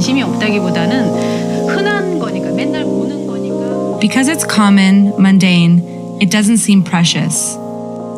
관심이 없다기보다는 흔한 거니까 맨날 보는 거니까. Because it's common, mundane, it doesn't seem precious.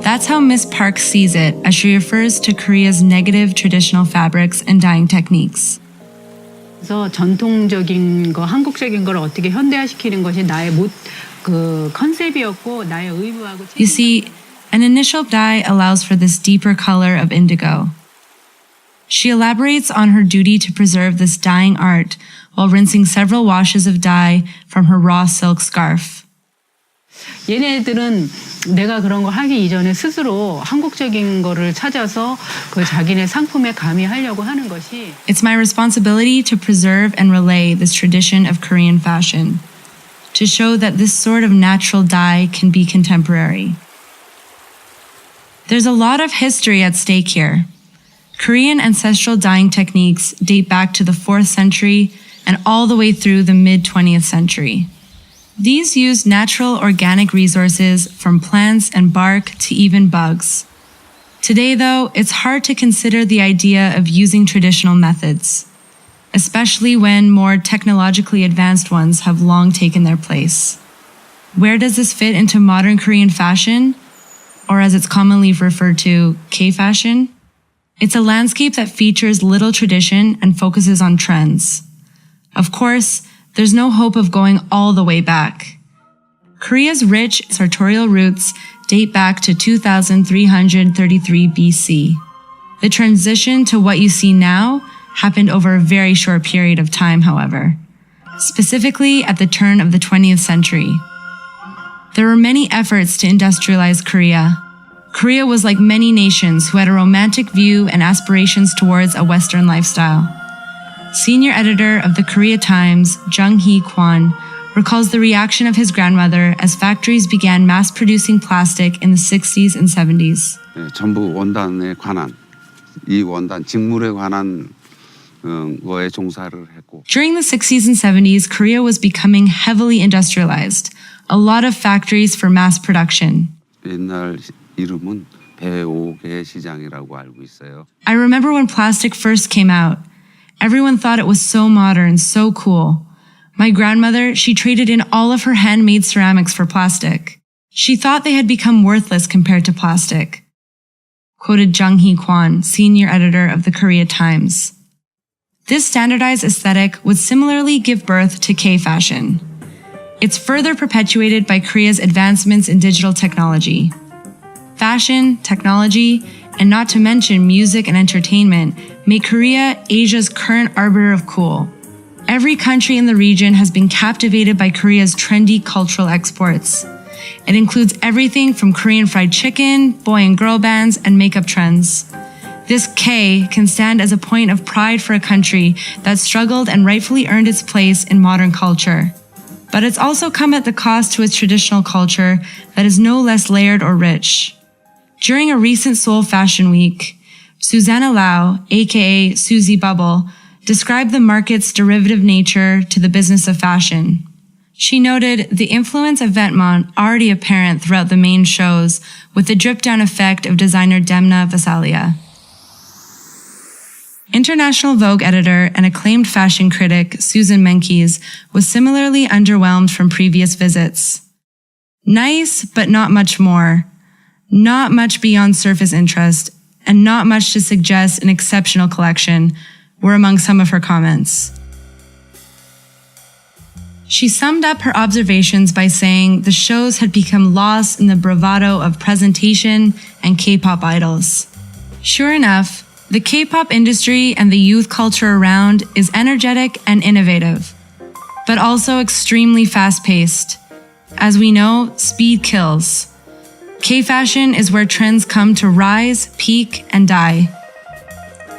That's how Miss Park sees it as she refers to Korea's negative traditional fabrics and dyeing techniques. 그래서 전통적인 거, 한국적인 걸 어떻게 현대화시키는 것이 나의 컨셉이었고 나의 의무하고. You see, an initial dye allows for this deeper color of indigo. She elaborates on her duty to preserve this dyeing art while rinsing several washes of dye from her raw silk scarf. 얘네들은 내가 그런 거 하기 이전에 스스로 한국적인 거를 찾아서 그 자기네 상품에 가미하려고 하는 것이. It's my responsibility to preserve and relay this tradition of Korean fashion, to show that this sort of natural dye can be contemporary. There's a lot of history at stake here. Korean ancestral dyeing techniques date back to the 4th century and all the way through the mid-20th century. These used natural organic resources from plants and bark to even bugs. Today, though, it's hard to consider the idea of using traditional methods, especially when more technologically advanced ones have long taken their place. Where does this fit into modern Korean fashion? Or as it's commonly referred to, K-fashion? It's a landscape that features little tradition and focuses on trends. Of course, there's no hope of going all the way back. Korea's rich sartorial roots date back to 2333 BC. The transition to what you see now happened over a very short period of time, however, specifically at the turn of the 20th century. There were many efforts to industrialize Korea. Korea was like many nations who had a romantic view and aspirations towards a Western lifestyle. Senior editor of the Korea Times, Jung-hee Kwon, recalls the reaction of his grandmother as factories began mass-producing plastic in the 60s and 70s. 전부 원단에 관한, 이 원단, 직물에 관한 거에 종사를 했고. During the 60s and 70s, Korea was becoming heavily industrialized. A lot of factories for mass production. 옛날 이름은 배옥의 시장이라고 알고 있어요. I remember when plastic first came out. Everyone thought it was so modern, so cool. My grandmother, she traded in all of her handmade ceramics for plastic. She thought they had become worthless compared to plastic. Quoted Jung-hee Kwon, senior editor of the Korea Times. This standardized aesthetic would similarly give birth to K-fashion. It's further perpetuated by Korea's advancements in digital technology. Fashion, technology, and not to mention music and entertainment make Korea Asia's current arbiter of cool. Every country in the region has been captivated by Korea's trendy cultural exports. It includes everything from Korean fried chicken, boy and girl bands, and makeup trends. This K can stand as a point of pride for a country that struggled and rightfully earned its place in modern culture. But it's also come at the cost to its traditional culture that is no less layered or rich. During a recent Seoul Fashion Week, Susanna Lau, aka Susie Bubble, described the market's derivative nature to the business of fashion. She noted the influence of vêtements already apparent throughout the main shows with the drip-down effect of designer Demna Gvasalia. International Vogue editor and acclaimed fashion critic Susan Menkes was similarly underwhelmed from previous visits. Nice, but not much more. Not much beyond surface interest, and not much to suggest an exceptional collection were among some of her comments. She summed up her observations by saying the shows had become lost in the bravado of presentation and K-pop idols. Sure enough, the K-pop industry and the youth culture around is energetic and innovative, but also extremely fast-paced. As we know, speed kills. K-fashion is where trends come to rise, peak, and die.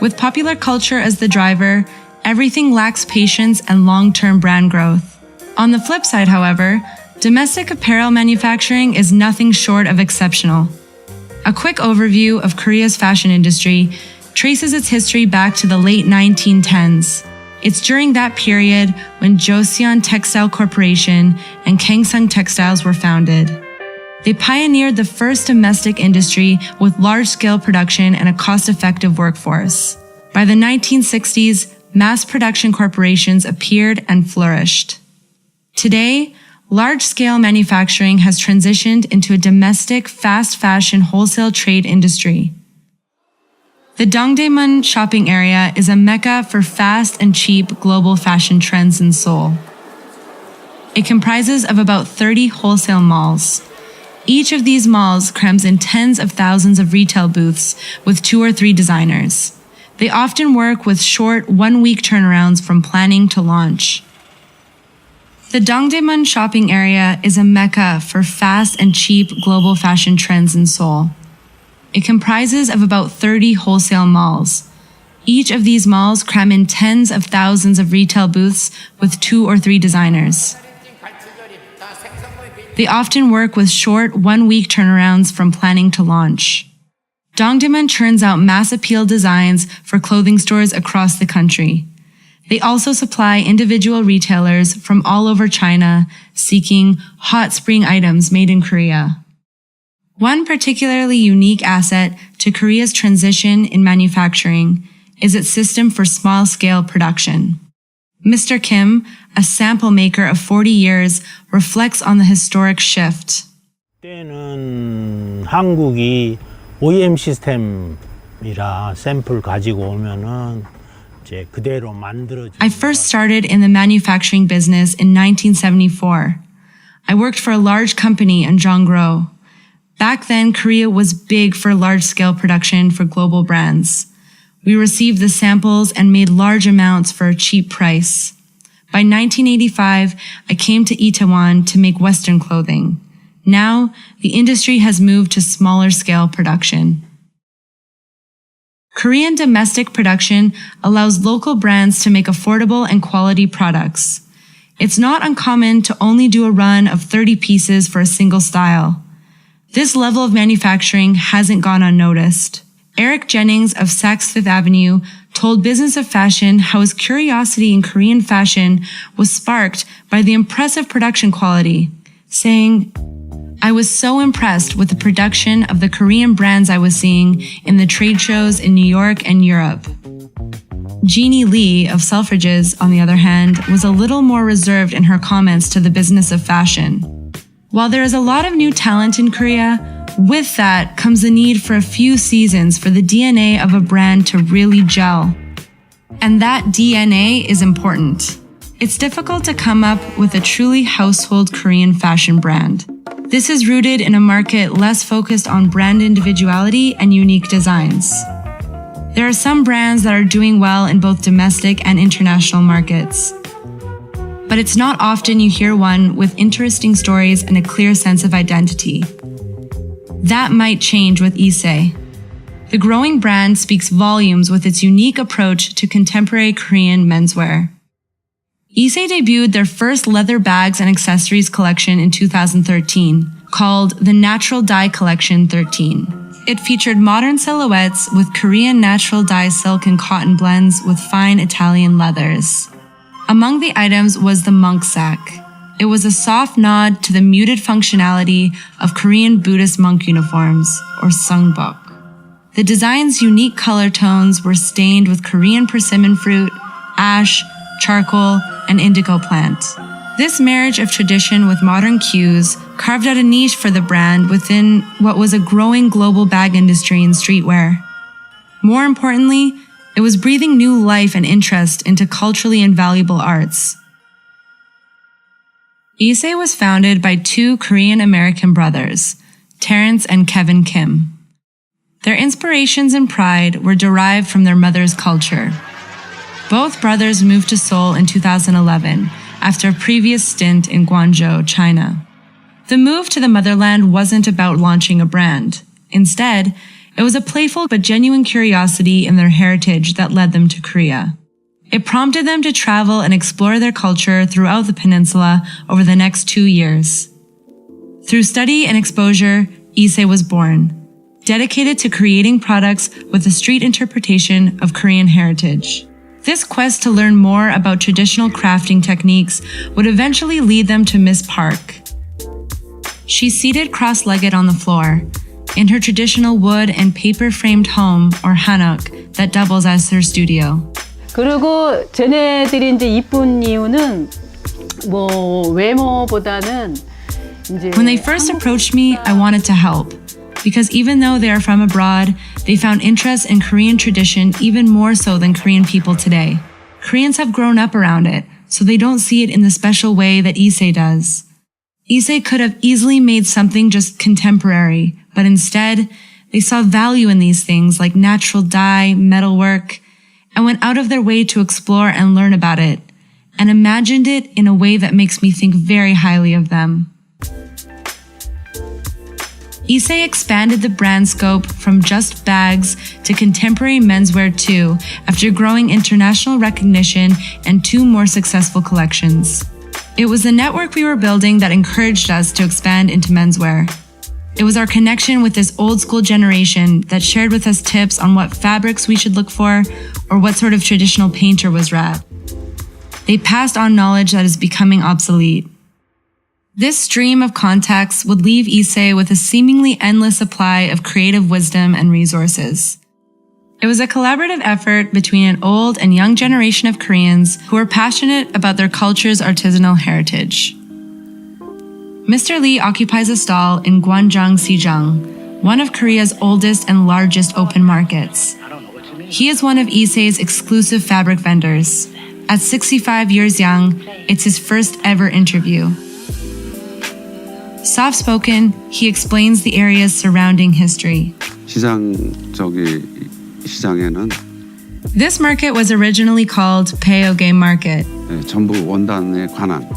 With popular culture as the driver, everything lacks patience and long-term brand growth. On the flip side, however, domestic apparel manufacturing is nothing short of exceptional. A quick overview of Korea's fashion industry traces its history back to the late 1910s. It's during that period when Joseon Textile Corporation and Kangsung Textiles were founded. They pioneered the first domestic industry with large-scale production and a cost-effective workforce. By the 1960s, mass production corporations appeared and flourished. Today, large-scale manufacturing has transitioned into a domestic fast fashion wholesale trade industry. The Dongdaemun shopping area is a mecca for fast and cheap global fashion trends in Seoul. It comprises of about 30 wholesale malls. Each of these malls crams in tens of thousands of retail booths with 2 or 3 designers. They often work with short one-week turnarounds from planning to launch. The Dongdaemun shopping area is a mecca for fast and cheap global fashion trends in Seoul. It comprises of about 30 wholesale malls. Each of these malls cram in tens of thousands of retail booths with 2 or 3 designers. They often work with short one-week turnarounds from planning to launch. Dongdaemun churns out mass appeal designs for clothing stores across the country. They also supply individual retailers from all over China seeking hot spring items made in Korea. One particularly unique asset to Korea's transition in manufacturing is its system for small-scale production. Mr. Kim, a sample maker of 40 years, reflects on the historic shift. 그때는 한국이 OEM 시스템이라 샘플 가지고 오면은 이제 그대로 만들어지는. I first started in the manufacturing business in 1974. I worked for a large company in Jonggro. Back then, Korea was big for large-scale production for global brands. We received the samples and made large amounts for a cheap price. By 1985, I came to Itaewon to make Western clothing. Now, the industry has moved to smaller-scale production. Korean domestic production allows local brands to make affordable and quality products. It's not uncommon to only do a run of 30 pieces for a single style. This level of manufacturing hasn't gone unnoticed. Eric Jennings of Saks Fifth Avenue told Business of Fashion how his curiosity in Korean fashion was sparked by the impressive production quality, saying, "I was so impressed with the production of the Korean brands I was seeing in the trade shows in New York and Europe." Jeannie Lee of Selfridges, on the other hand, was a little more reserved in her comments to the Business of Fashion. While there is a lot of new talent in Korea, with that comes the need for a few seasons for the DNA of a brand to really gel. And that DNA is important. It's difficult to come up with a truly household Korean fashion brand. This is rooted in a market less focused on brand individuality and unique designs. There are some brands that are doing well in both domestic and international markets. But it's not often you hear one with interesting stories and a clear sense of identity. That might change with IISE. The growing brand speaks volumes with its unique approach to contemporary Korean menswear. IISE debuted their first leather bags and accessories collection in 2013, called the Natural Dye Collection 13. It featured modern silhouettes with Korean natural dye silk and cotton blends with fine Italian leathers. Among the items was the monk sack. It was a soft nod to the muted functionality of Korean Buddhist monk uniforms, or sungbok. The design's unique color tones were stained with Korean persimmon fruit, ash, charcoal, and indigo plant. This marriage of tradition with modern cues carved out a niche for the brand within what was a growing global bag industry in streetwear. More importantly, it was breathing new life and interest into culturally invaluable arts. IISE was founded by 2 Korean-American brothers, Terrence and Kevin Kim. Their inspirations and pride were derived from their mother's culture. Both brothers moved to Seoul in 2011 after a previous stint in Guangzhou, China. The move to the motherland wasn't about launching a brand. Instead, it was a playful but genuine curiosity in their heritage that led them to Korea. It prompted them to travel and explore their culture throughout the peninsula over the next 2 years. Through study and exposure, IISE was born, dedicated to creating products with a street interpretation of Korean heritage. This quest to learn more about traditional crafting techniques would eventually lead them to Miss Park. She's seated cross-legged on the floor, in her traditional wood and paper-framed home, or hanok, that doubles as her studio. 그리고 쟤네들이 이제 이쁜 이유는 뭐 외모보다는 이제 When they first approached me, I wanted to help. Because even though they are from abroad, they found interest in Korean tradition even more so than Korean people today. Koreans have grown up around it, so they don't see it in the special way that IISE does. IISE could have easily made something just contemporary, but instead, they saw value in these things like natural dye, metalwork, and went out of their way to explore and learn about it, and imagined it in a way that makes me think very highly of them. IISE expanded the brand scope from just bags to contemporary menswear too, after growing international recognition and 2 more successful collections. It was the network we were building that encouraged us to expand into menswear. It was our connection with this old school generation that shared with us tips on what fabrics we should look for or what sort of traditional painter was rad. They passed on knowledge that is becoming obsolete. This stream of contacts would leave IISE with a seemingly endless supply of creative wisdom and resources. It was a collaborative effort between an old and young generation of Koreans who were passionate about their culture's artisanal heritage. Mr. Lee occupies a stall in Gwanjang Sijang, one of Korea's oldest and largest open markets. He is one of IISE's exclusive fabric vendors. At 65 years young, it's his first ever interview. Soft-spoken, he explains the area's surrounding history. 시장에는 This market was originally called Peoge Market. 전부 원단에 관한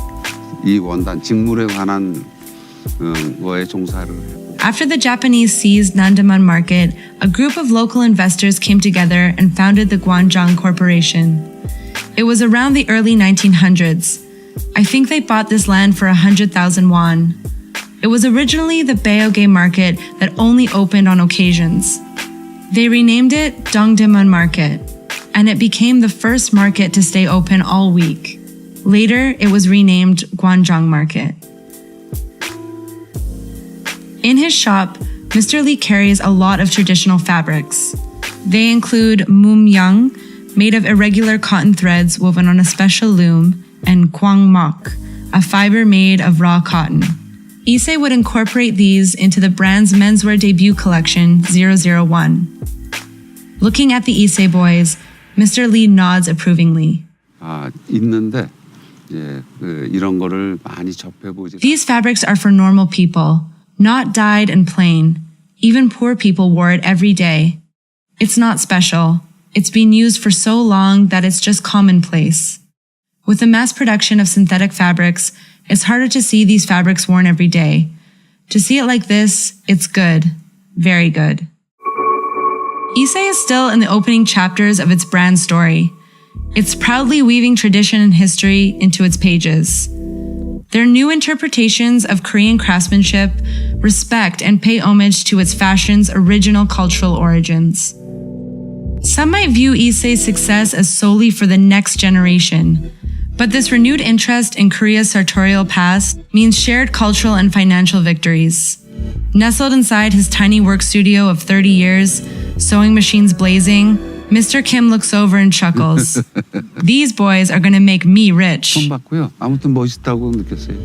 이 원단 직물에 관한 거에 종사를 했고. After the Japanese seized Nandaman Market, a group of local investors came together and founded the Gwanjang Corporation. It was around the early 1900s. I think they bought this land for 100,000 won. It was originally the Peoge Market that only opened on occasions. They renamed it Dongdaemun Market, and it became the first market to stay open all week. Later, it was renamed Gwanjang Market. In his shop, Mr. Lee carries a lot of traditional fabrics. They include mumyang, made of irregular cotton threads woven on a special loom, and gwangmak, a fiber made of raw cotton. IISE would incorporate these into the brand's menswear debut collection, 001. Looking at the IISE boys, Mr. Lee nods approvingly. 있는데 이런 거를 많이 접해보지. These fabrics are for normal people, not dyed and plain. Even poor people wore it every day. It's not special. It's been used for so long that it's just commonplace. With the mass production of synthetic fabrics, it's harder to see these fabrics worn every day. To see it like this, it's good. Very good. IISE is still in the opening chapters of its brand story. It's proudly weaving tradition and history into its pages. Their new interpretations of Korean craftsmanship respect and pay homage to its fashion's original cultural origins. Some might view IISE's success as solely for the next generation, but this renewed interest in Korea's sartorial past means shared cultural and financial victories. Nestled inside his tiny work studio of 30 years, sewing machines blazing, Mr. Kim looks over and chuckles. These boys are going to make me rich. 돈 받고요. 아무튼 멋있다고 느꼈어요.